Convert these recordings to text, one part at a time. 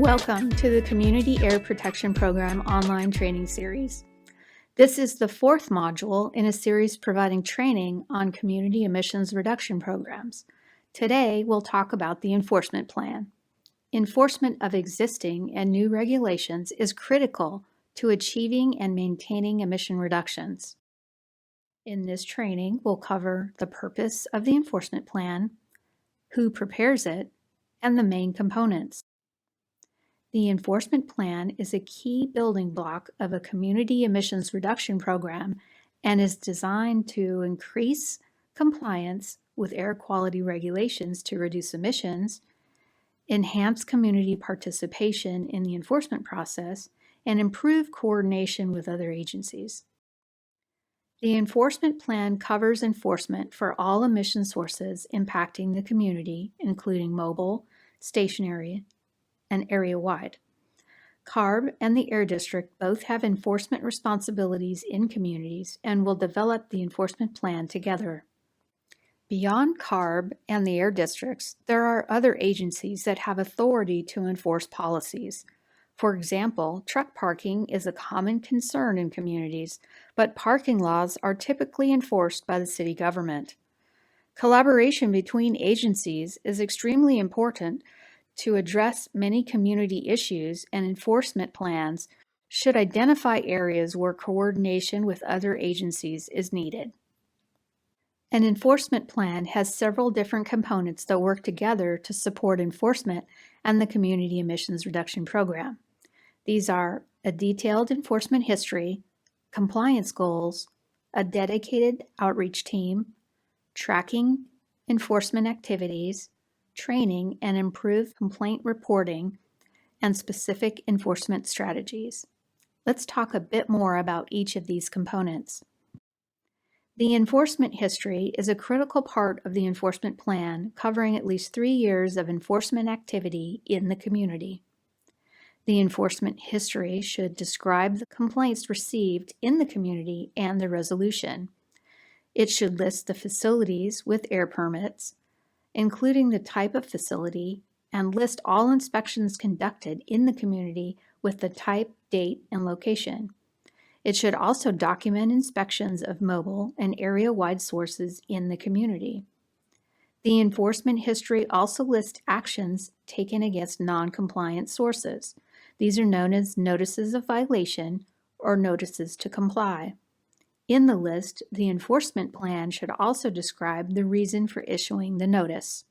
Welcome to the Community Air Protection Program online training series. This is the fourth module in a series providing training on community emissions reduction programs. Today, we'll talk about the enforcement plan. Enforcement of existing and new regulations is critical to achieving and maintaining emission reductions. In this training, we'll cover the purpose of the enforcement plan, who prepares it, and the main components. The enforcement plan is a key building block of a community emissions reduction program and is designed to increase compliance with air quality regulations to reduce emissions, enhance community participation in the enforcement process, and improve coordination with other agencies. The enforcement plan covers enforcement for all emission sources impacting the community, including mobile, stationary, and area-wide. CARB and the Air District both have enforcement responsibilities in communities and will develop the enforcement plan together. Beyond CARB and the Air Districts, there are other agencies that have authority to enforce policies. For example, truck parking is a common concern in communities, but parking laws are typically enforced by the city government. Collaboration between agencies is extremely important to address many community issues, and enforcement plans should identify areas where coordination with other agencies is needed. An enforcement plan has several different components that work together to support enforcement and the community emissions reduction program. These are a detailed enforcement history, compliance goals, a dedicated outreach team, tracking enforcement activities, training and improved complaint reporting, and specific enforcement strategies. Let's talk a bit more about each of these components. The enforcement history is a critical part of the enforcement plan, covering at least 3 years of enforcement activity in the community. The enforcement history should describe the complaints received in the community and the resolution. It should list the facilities with air permits, including the type of facility, and list all inspections conducted in the community with the type, date, and location. It should also document inspections of mobile and area-wide sources in the community. The enforcement history also lists actions taken against non-compliant sources. These are known as notices of violation or notices to comply. In the list, the enforcement plan should also describe the reason for issuing the notice.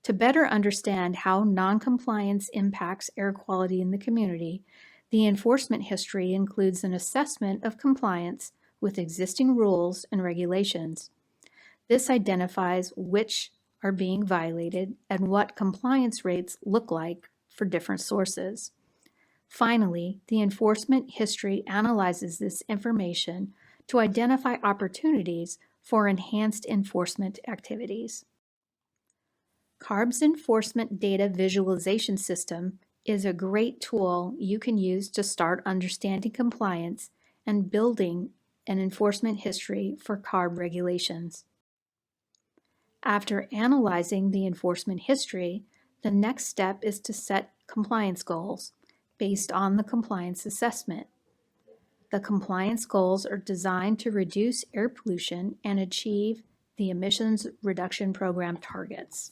To better understand how noncompliance impacts air quality in the community, the enforcement history includes an assessment of compliance with existing rules and regulations. This identifies which are being violated and what compliance rates look like for different sources. Finally, the enforcement history analyzes this information to identify opportunities for enhanced enforcement activities. CARB's Enforcement Data Visualization System is a great tool you can use to start understanding compliance and building an enforcement history for CARB regulations. After analyzing the enforcement history, the next step is to set compliance goals based on the compliance assessment. The compliance goals are designed to reduce air pollution and achieve the emissions reduction program targets.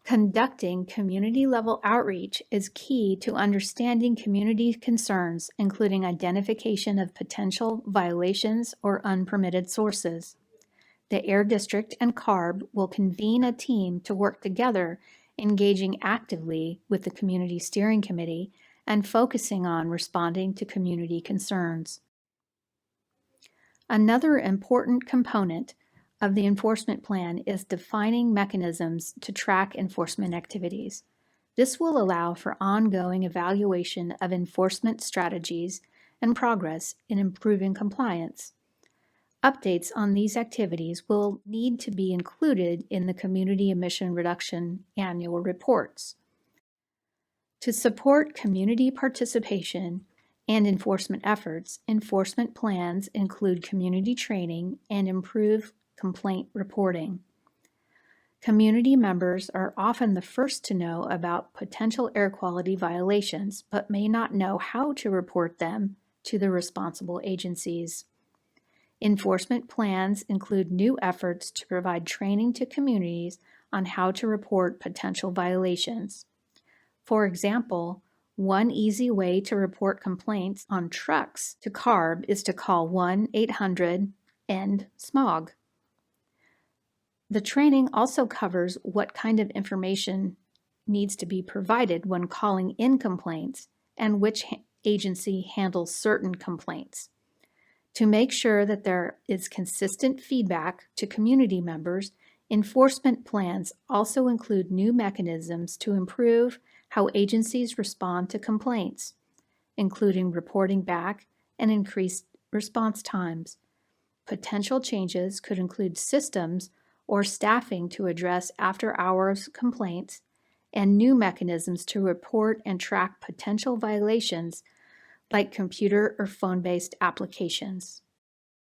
Conducting community-level outreach is key to understanding community concerns, including identification of potential violations or unpermitted sources. The Air District and CARB will convene a team to work together, engaging actively with the Community Steering Committee and focusing on responding to community concerns. Another important component of the enforcement plan is defining mechanisms to track enforcement activities. This will allow for ongoing evaluation of enforcement strategies and progress in improving compliance. Updates on these activities will need to be included in the Community Emission Reduction annual reports. To support community participation and enforcement efforts, enforcement plans include community training and improved complaint reporting. Community members are often the first to know about potential air quality violations, but may not know how to report them to the responsible agencies. Enforcement plans include new efforts to provide training to communities on how to report potential violations. For example, one easy way to report complaints on trucks to CARB is to call 1-800-END-SMOG. The training also covers what kind of information needs to be provided when calling in complaints and which agency handles certain complaints. To make sure that there is consistent feedback to community members, enforcement plans also include new mechanisms to improve how agencies respond to complaints, including reporting back and increased response times. Potential changes could include systems or staffing to address after-hours complaints and new mechanisms to report and track potential violations like computer or phone-based applications.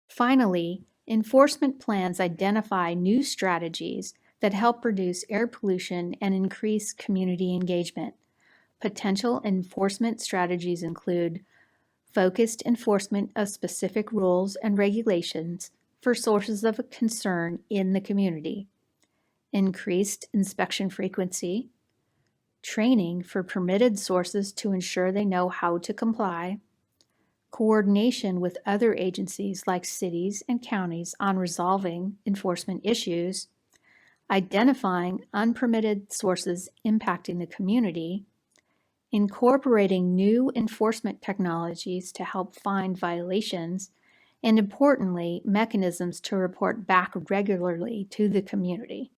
Finally, enforcement plans identify new strategies that help reduce air pollution and increase community engagement. Potential enforcement strategies include focused enforcement of specific rules and regulations for sources of concern in the community, increased inspection frequency, training for permitted sources to ensure they know how to comply, coordination with other agencies like cities and counties on resolving enforcement issues, identifying unpermitted sources impacting the community, incorporating new enforcement technologies to help find violations, and importantly, mechanisms to report back regularly to the community.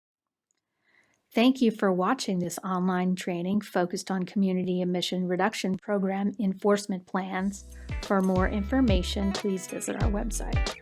Thank you for watching this online training focused on Community Emission Reduction Program enforcement plans. For more information, please visit our website.